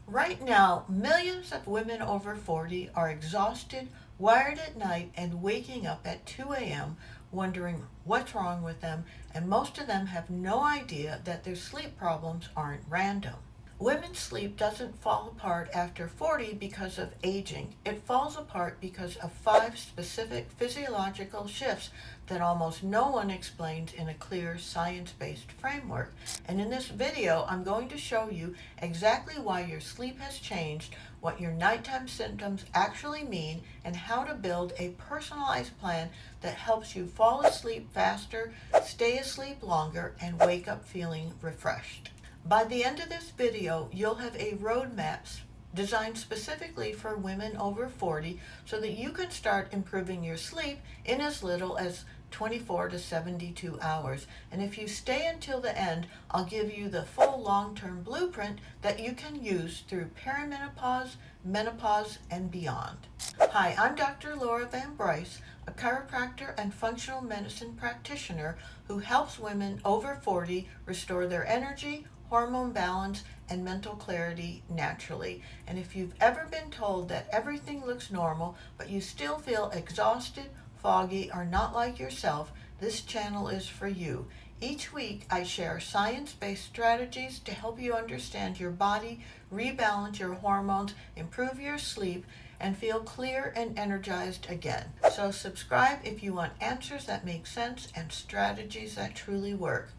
Right now, millions of women over 40 are exhausted, wired at night, and waking up at 2 a.m. wondering what's wrong with them, and most of them have no idea that their sleep problems aren't random. Women's sleep doesn't fall apart after 40 because of aging. It falls apart because of five specific physiological shifts that almost no one explains in a clear science-based framework. And in this video, I'm going to show you exactly why your sleep has changed, what your nighttime symptoms actually mean, and how to build a personalized plan that helps you fall asleep faster, stay asleep longer, and wake up feeling refreshed. By the end of this video, you'll have a roadmap designed specifically for women over 40 so that you can start improving your sleep in as little as 24 to 72 hours. And if you stay until the end, I'll give you the full long-term blueprint that you can use through perimenopause, menopause, and beyond. Hi, I'm Dr. Laara Van Bryce, a chiropractor and functional medicine practitioner who helps women over 40 restore their energy, hormone balance, and mental clarity naturally. And if you've ever been told that everything looks normal, but you still feel exhausted, foggy, or not like yourself, this channel is for you. Each week, I share science-based strategies to help you understand your body, rebalance your hormones, improve your sleep, and feel clear and energized again. So subscribe if you want answers that make sense and strategies that truly work.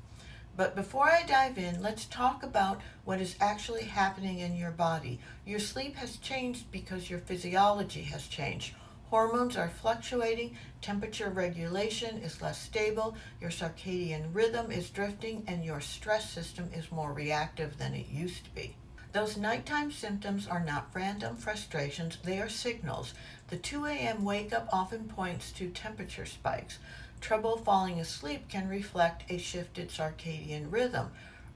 But before I dive in, let's talk about what is actually happening in your body. Your sleep has changed because your physiology has changed. Hormones are fluctuating, temperature regulation is less stable, your circadian rhythm is drifting, and your stress system is more reactive than it used to be. Those nighttime symptoms are not random frustrations, they are signals. The 2 a.m. wake-up often points to temperature spikes. Trouble falling asleep can reflect a shifted circadian rhythm.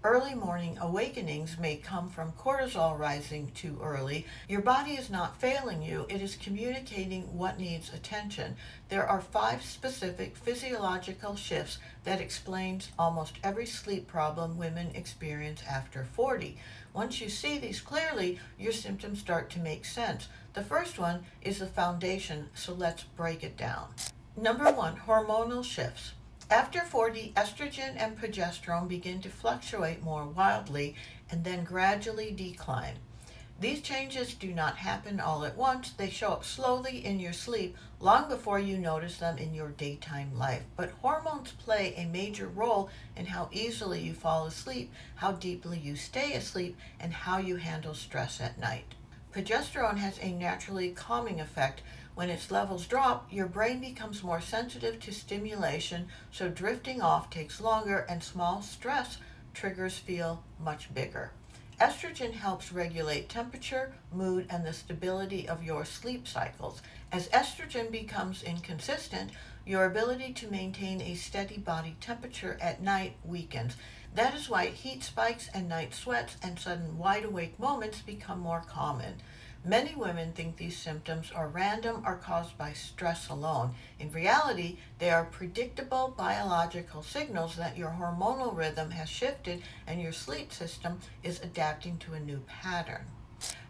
Early morning awakenings may come from cortisol rising too early. Your body is not failing you, it is communicating what needs attention. There are 5 specific physiological shifts that explains almost every sleep problem women experience after 40. Once you see these clearly, your symptoms start to make sense. The first one is the foundation, so let's break it down. Number 1, hormonal shifts. After 40, estrogen and progesterone begin to fluctuate more wildly and then gradually decline. These changes do not happen all at once. They show up slowly in your sleep long before you notice them in your daytime life. But hormones play a major role in how easily you fall asleep, how deeply you stay asleep, and how you handle stress at night. Progesterone has a naturally calming effect. When its levels drop, your brain becomes more sensitive to stimulation, so drifting off takes longer and small stress triggers feel much bigger. Estrogen helps regulate temperature, mood, and the stability of your sleep cycles. As estrogen becomes inconsistent, your ability to maintain a steady body temperature at night weakens. That is why heat spikes and night sweats and sudden wide-awake moments become more common. Many women think these symptoms are random or caused by stress alone. In reality, they are predictable biological signals that your hormonal rhythm has shifted and your sleep system is adapting to a new pattern.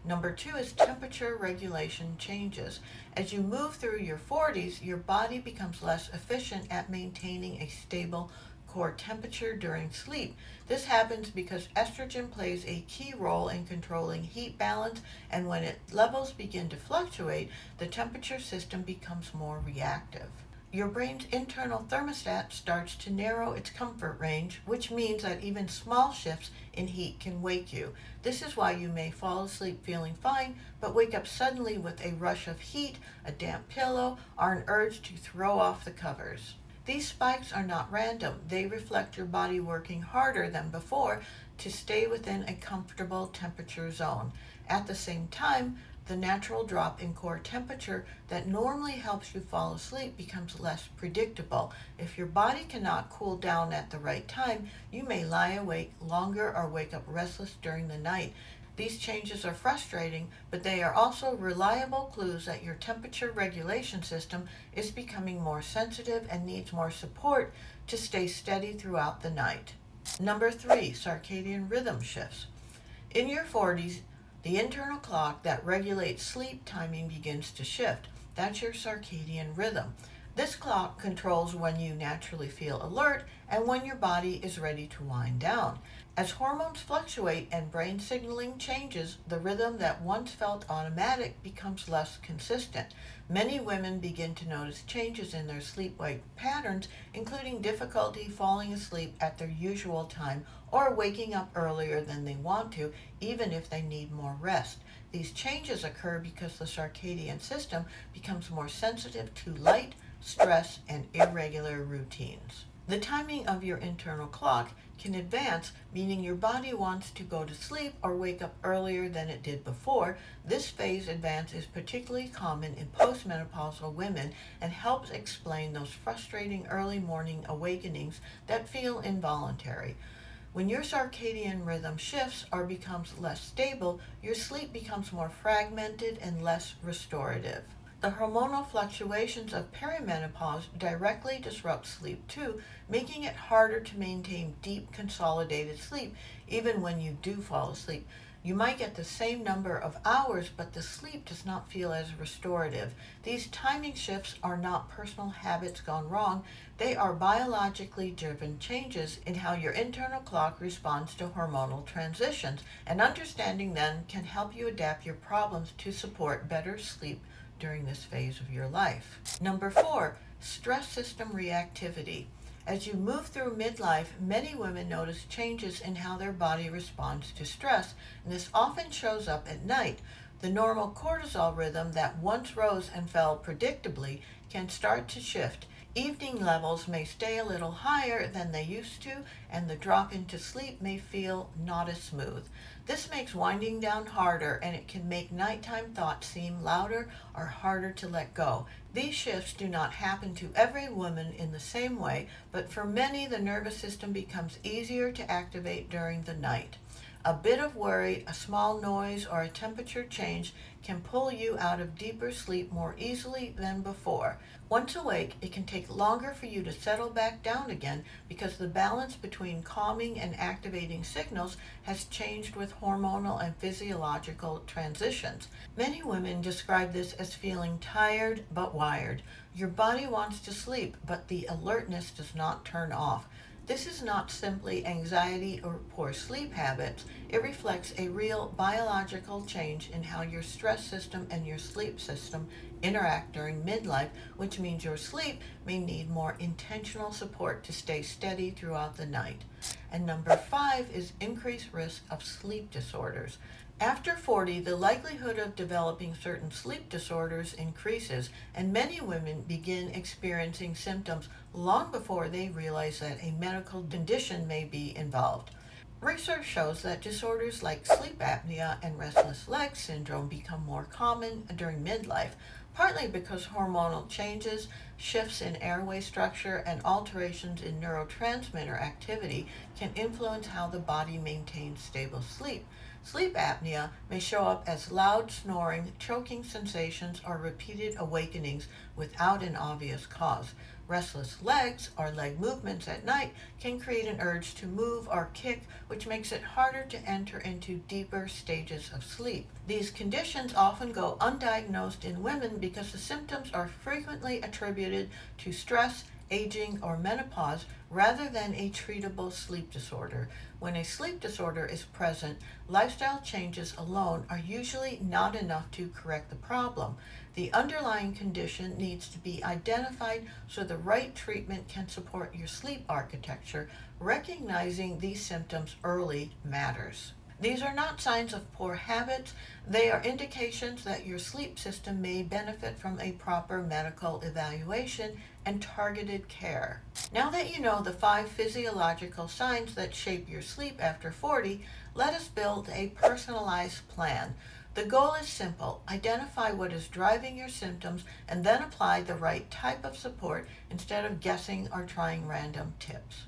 Number 2 is temperature regulation changes. As you move through your 40s, your body becomes less efficient at maintaining a stable core temperature during sleep. This happens because estrogen plays a key role in controlling heat balance, and when its levels begin to fluctuate, the temperature system becomes more reactive. Your brain's internal thermostat starts to narrow its comfort range, which means that even small shifts in heat can wake you. This is why you may fall asleep feeling fine, but wake up suddenly with a rush of heat, a damp pillow, or an urge to throw off the covers. These spikes are not random. They reflect your body working harder than before to stay within a comfortable temperature zone. At the same time, the natural drop in core temperature that normally helps you fall asleep becomes less predictable. If your body cannot cool down at the right time, you may lie awake longer or wake up restless during the night. These changes are frustrating, but they are also reliable clues that your temperature regulation system is becoming more sensitive and needs more support to stay steady throughout the night. Number 3, circadian rhythm shifts. In your 40s, The internal clock that regulates sleep timing begins to shift. That's your circadian rhythm. This clock controls when you naturally feel alert and when your body is ready to wind down. As hormones fluctuate and brain signaling changes, the rhythm that once felt automatic becomes less consistent. Many women begin to notice changes in their sleep-wake patterns, including difficulty falling asleep at their usual time or waking up earlier than they want to, even if they need more rest. These changes occur because the circadian system becomes more sensitive to light, stress, and irregular routines. The timing of your internal clock can advance, meaning your body wants to go to sleep or wake up earlier than it did before. This phase advance is particularly common in postmenopausal women and helps explain those frustrating early morning awakenings that feel involuntary. When your circadian rhythm shifts or becomes less stable, your sleep becomes more fragmented and less restorative. The hormonal fluctuations of perimenopause directly disrupt sleep too, making it harder to maintain deep consolidated sleep even when you do fall asleep. You might get the same number of hours, but the sleep does not feel as restorative. These timing shifts are not personal habits gone wrong. They are biologically driven changes in how your internal clock responds to hormonal transitions, and understanding them can help you adapt your problems to support better sleep during this phase of your life. Number 4, stress system reactivity. As you move through midlife, many women notice changes in how their body responds to stress, and this often shows up at night. The normal cortisol rhythm that once rose and fell predictably can start to shift. Evening levels may stay a little higher than they used to, and the drop into sleep may feel not as smooth. This makes winding down harder, and it can make nighttime thoughts seem louder or harder to let go. These shifts do not happen to every woman in the same way, but for many the nervous system becomes easier to activate during the night. A bit of worry, a small noise, or a temperature change can pull you out of deeper sleep more easily than before. Once awake, it can take longer for you to settle back down again because the balance between calming and activating signals has changed with hormonal and physiological transitions. Many women describe this as feeling tired but wired. Your body wants to sleep, but the alertness does not turn off. This is not simply anxiety or poor sleep habits. It reflects a real biological change in how your stress system and your sleep system interact during midlife, which means your sleep may need more intentional support to stay steady throughout the night. And number 5 is increased risk of sleep disorders. After 40, the likelihood of developing certain sleep disorders increases, and many women begin experiencing symptoms long before they realize that a medical condition may be involved. Research shows that disorders like sleep apnea and restless leg syndrome become more common during midlife, partly because hormonal changes, shifts in airway structure, and alterations in neurotransmitter activity can influence how the body maintains stable sleep. Sleep apnea may show up as loud snoring, choking sensations, or repeated awakenings without an obvious cause. Restless legs or leg movements at night can create an urge to move or kick, which makes it harder to enter into deeper stages of sleep. These conditions often go undiagnosed in women because the symptoms are frequently attributed to stress, aging, or menopause rather than a treatable sleep disorder. When a sleep disorder is present, lifestyle changes alone are usually not enough to correct the problem. The underlying condition needs to be identified so the right treatment can support your sleep architecture. Recognizing these symptoms early matters. These are not signs of poor habits. They are indications that your sleep system may benefit from a proper medical evaluation and targeted care. Now that you know the 5 physiological signs that shape your sleep after 40, let us build a personalized plan. The goal is simple. Identify what is driving your symptoms and then apply the right type of support instead of guessing or trying random tips.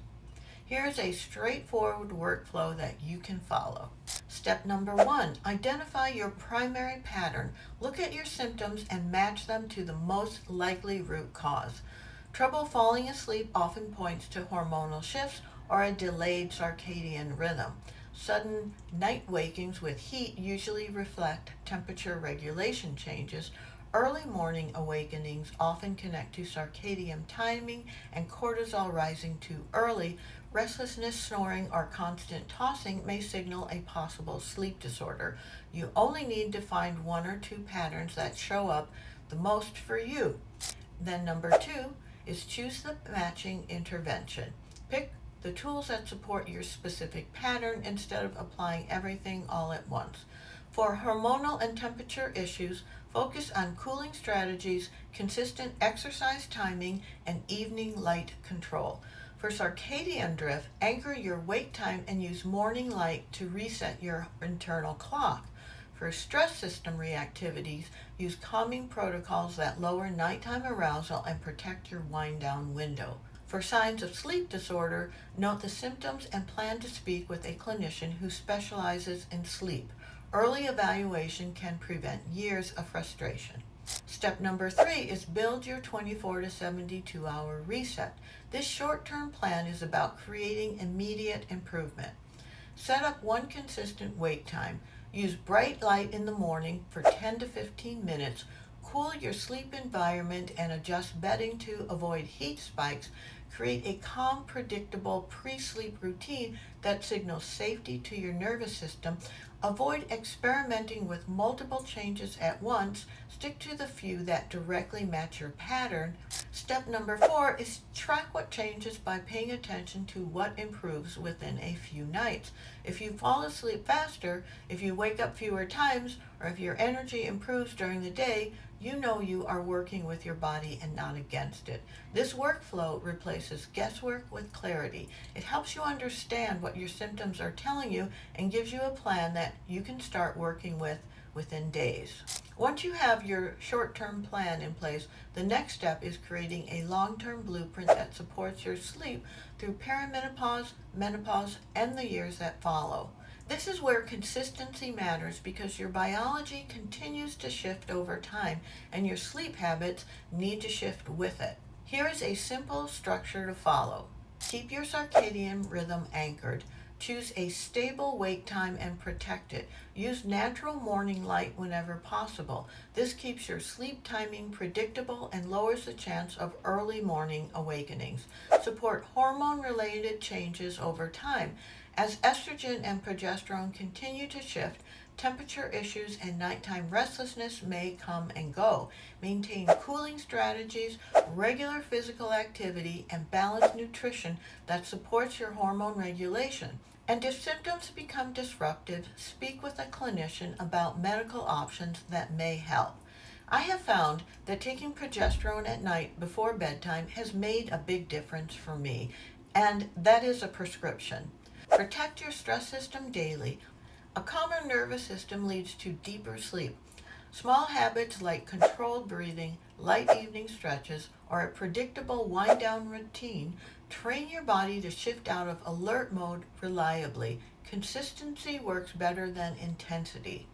Here's a straightforward workflow that you can follow. Step number 1, identify your primary pattern. Look at your symptoms and match them to the most likely root cause. Trouble falling asleep often points to hormonal shifts or a delayed circadian rhythm. Sudden night wakings with heat usually reflect temperature regulation changes. Early morning awakenings often connect to circadian timing and cortisol rising too early. Restlessness, snoring, or constant tossing may signal a possible sleep disorder. You only need to find one or two patterns that show up the most for you. Then number two is choose the matching intervention. Pick the tools that support your specific pattern instead of applying everything all at once. For hormonal and temperature issues, focus on cooling strategies, consistent exercise timing, and evening light control. For circadian drift, anchor your wake time and use morning light to reset your internal clock. For stress system reactivities, use calming protocols that lower nighttime arousal and protect your wind down window. For signs of sleep disorder, note the symptoms and plan to speak with a clinician who specializes in sleep. Early evaluation can prevent years of frustration. Step number 3 is build your 24 to 72 hour reset. This short-term plan is about creating immediate improvement. Set up one consistent wake time. Use bright light in the morning for 10 to 15 minutes. Cool your sleep environment and adjust bedding to avoid heat spikes. Create a calm, predictable pre-sleep routine that signals safety to your nervous system. Avoid experimenting with multiple changes at once. Stick to the few that directly match your pattern. Step number 4 is track what changes by paying attention to what improves within a few nights. If you fall asleep faster, if you wake up fewer times, or if your energy improves during the day, you know you are working with your body and not against it. This workflow replaces guesswork with clarity. It helps you understand what your symptoms are telling you and gives you a plan that you can start working with within days. Once you have your short-term plan in place, the next step is creating a long-term blueprint that supports your sleep through perimenopause, menopause, and the years that follow. This is where consistency matters because your biology continues to shift over time and your sleep habits need to shift with it. Here is a simple structure to follow. Keep your circadian rhythm anchored. Choose a stable wake time and protect it. Use natural morning light whenever possible. This keeps your sleep timing predictable and lowers the chance of early morning awakenings. Support hormone-related changes over time. As estrogen and progesterone continue to shift, temperature issues and nighttime restlessness may come and go. Maintain cooling strategies, regular physical activity, and balanced nutrition that supports your hormone regulation. And if symptoms become disruptive, speak with a clinician about medical options that may help. I have found that taking progesterone at night before bedtime has made a big difference for me, and that is a prescription. Protect your stress system daily. A calmer nervous system leads to deeper sleep. Small habits like controlled breathing, light evening stretches, or a predictable wind-down routine train your body to shift out of alert mode reliably. Consistency works better than intensity.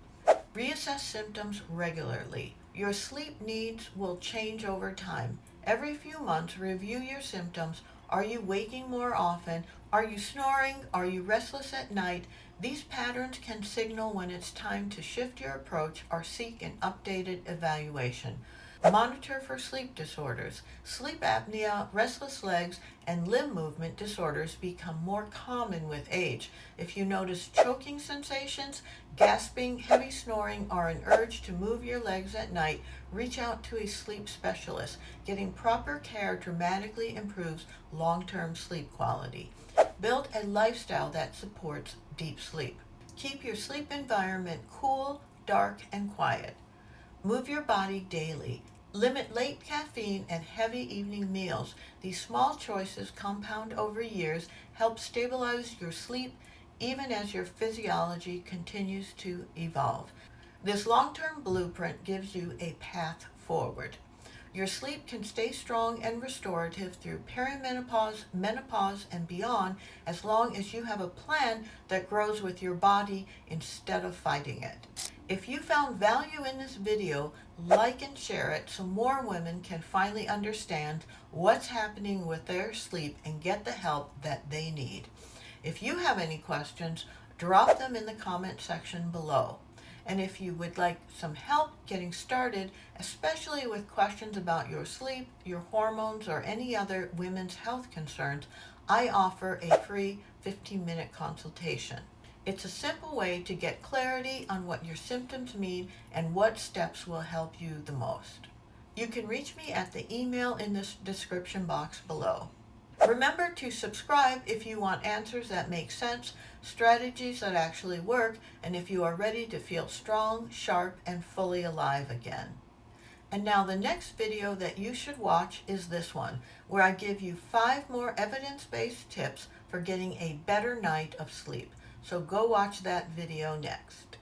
Reassess symptoms regularly. Your sleep needs will change over time. Every few months, review your symptoms. Are you waking more often? Are you snoring? Are you restless at night? These patterns can signal when it's time to shift your approach or seek an updated evaluation. Monitor for sleep disorders. Sleep apnea, restless legs, and limb movement disorders become more common with age. If you notice choking sensations, gasping, heavy snoring, or an urge to move your legs at night, reach out to a sleep specialist. Getting proper care dramatically improves long-term sleep quality. Build a lifestyle that supports deep sleep. Keep your sleep environment cool, dark, and quiet. Move your body daily. Limit late caffeine and heavy evening meals. These small choices compound over years, help stabilize your sleep even as your physiology continues to evolve. This long-term blueprint gives you a path forward. Your sleep can stay strong and restorative through perimenopause, menopause, and beyond as long as you have a plan that grows with your body instead of fighting it. If you found value in this video, like and share it so more women can finally understand what's happening with their sleep and get the help that they need. If you have any questions, drop them in the comment section below. And if you would like some help getting started, especially with questions about your sleep, your hormones, or any other women's health concerns, I offer a free 15-minute consultation. It's a simple way to get clarity on what your symptoms mean and what steps will help you the most. You can reach me at the email in the description box below. Remember to subscribe if you want answers that make sense, strategies that actually work, and if you are ready to feel strong, sharp, and fully alive again. And now the next video that you should watch is this one, where I give you 5 more evidence-based tips for getting a better night of sleep. So go watch that video next.